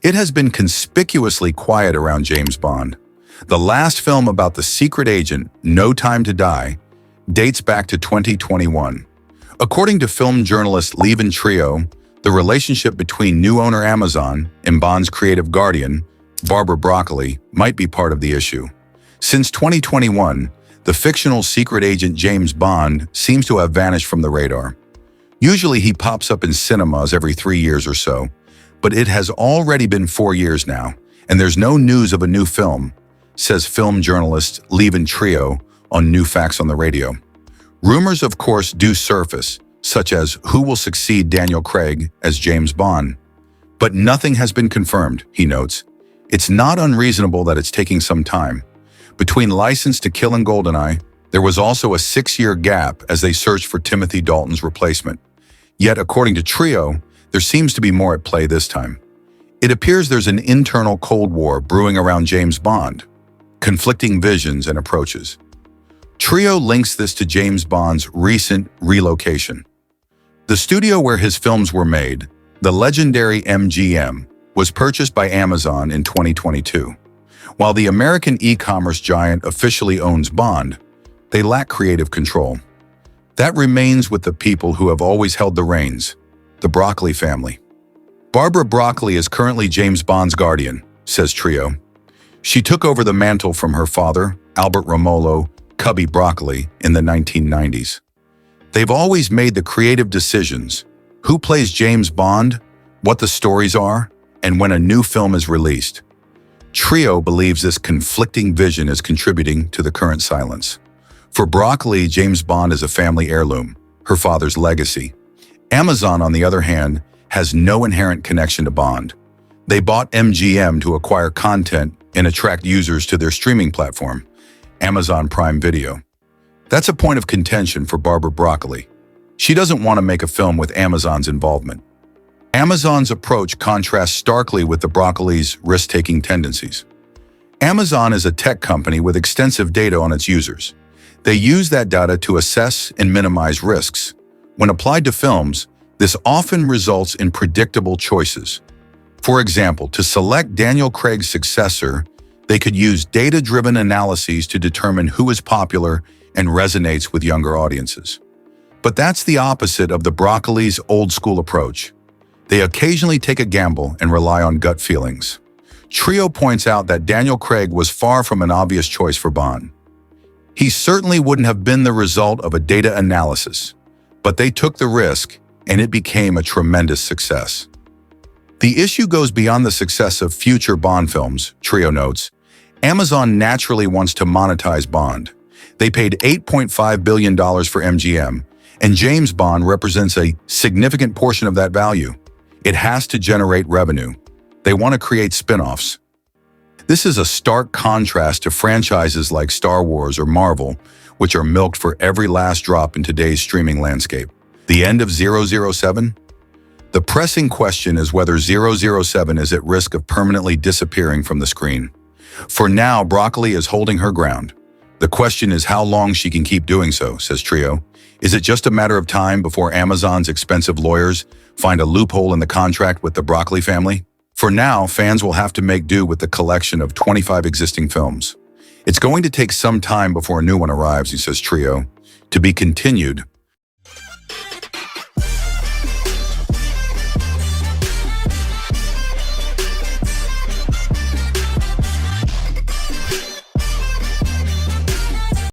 It has been conspicuously quiet around James Bond. The last film about the secret agent, No Time to Die, dates back to 2021. According to film journalist Levin Trio, the relationship between new owner Amazon and Bond's creative guardian, Barbara Broccoli, might be part of the issue. Since 2021, the fictional secret agent James Bond seems to have vanished from the radar. Usually he pops up in cinemas every 3 years or so, but it has already been 4 years now, and there's no news of a new film, says film journalist Levin Trio on New Facts on the Radio. Rumors, of course, do surface, such as who will succeed Daniel Craig as James Bond. But nothing has been confirmed, he notes. It's not unreasonable that it's taking some time. Between License to Kill and GoldenEye, there was also a 6-year gap as they searched for Timothy Dalton's replacement. Yet, according to Trio, there seems to be more at play this time. It appears there's an internal Cold War brewing around James Bond, conflicting visions and approaches. Trio links this to James Bond's recent relocation. The studio where his films were made, the legendary MGM, was purchased by Amazon in 2022. While the American e-commerce giant officially owns Bond, they lack creative control. That remains with the people who have always held the reins, the Broccoli family. Barbara Broccoli is currently James Bond's guardian, says Trio. She took over the mantle from her father, Albert Romolo Cubby Broccoli, in the 1990s. They've always made the creative decisions: who plays James Bond, what the stories are, and when a new film is released. Trio believes this conflicting vision is contributing to the current silence. For Broccoli, James Bond is a family heirloom, her father's legacy. Amazon, on the other hand, has no inherent connection to Bond. They bought MGM to acquire content and attract users to their streaming platform, Amazon Prime Video. That's a point of contention for Barbara Broccoli. She doesn't want to make a film with Amazon's involvement. Amazon's approach contrasts starkly with the Broccoli's risk-taking tendencies. Amazon is a tech company with extensive data on its users. They use that data to assess and minimize risks. When applied to films, this often results in predictable choices. For example, to select Daniel Craig's successor, they could use data-driven analyses to determine who is popular and resonates with younger audiences. But that's the opposite of the Broccoli's old-school approach. They occasionally take a gamble and rely on gut feelings. Trio points out that Daniel Craig was far from an obvious choice for Bond. He certainly wouldn't have been the result of a data analysis, but they took the risk, and it became a tremendous success. The issue goes beyond the success of future Bond films, Trio notes. Amazon naturally wants to monetize Bond. They paid $8.5 billion for MGM, and James Bond represents a significant portion of that value. It has to generate revenue. They want to create spin-offs. This is a stark contrast to franchises like Star Wars or Marvel, which are milked for every last drop in today's streaming landscape. The end of 007? The pressing question is whether 007 is at risk of permanently disappearing from the screen. For now, Broccoli is holding her ground. The question is how long she can keep doing so, says Trio. Is it just a matter of time before Amazon's expensive lawyers find a loophole in the contract with the Broccoli family? For now, fans will have to make do with the collection of 25 existing films. It's going to take some time before a new one arrives, he says Trio. To be continued.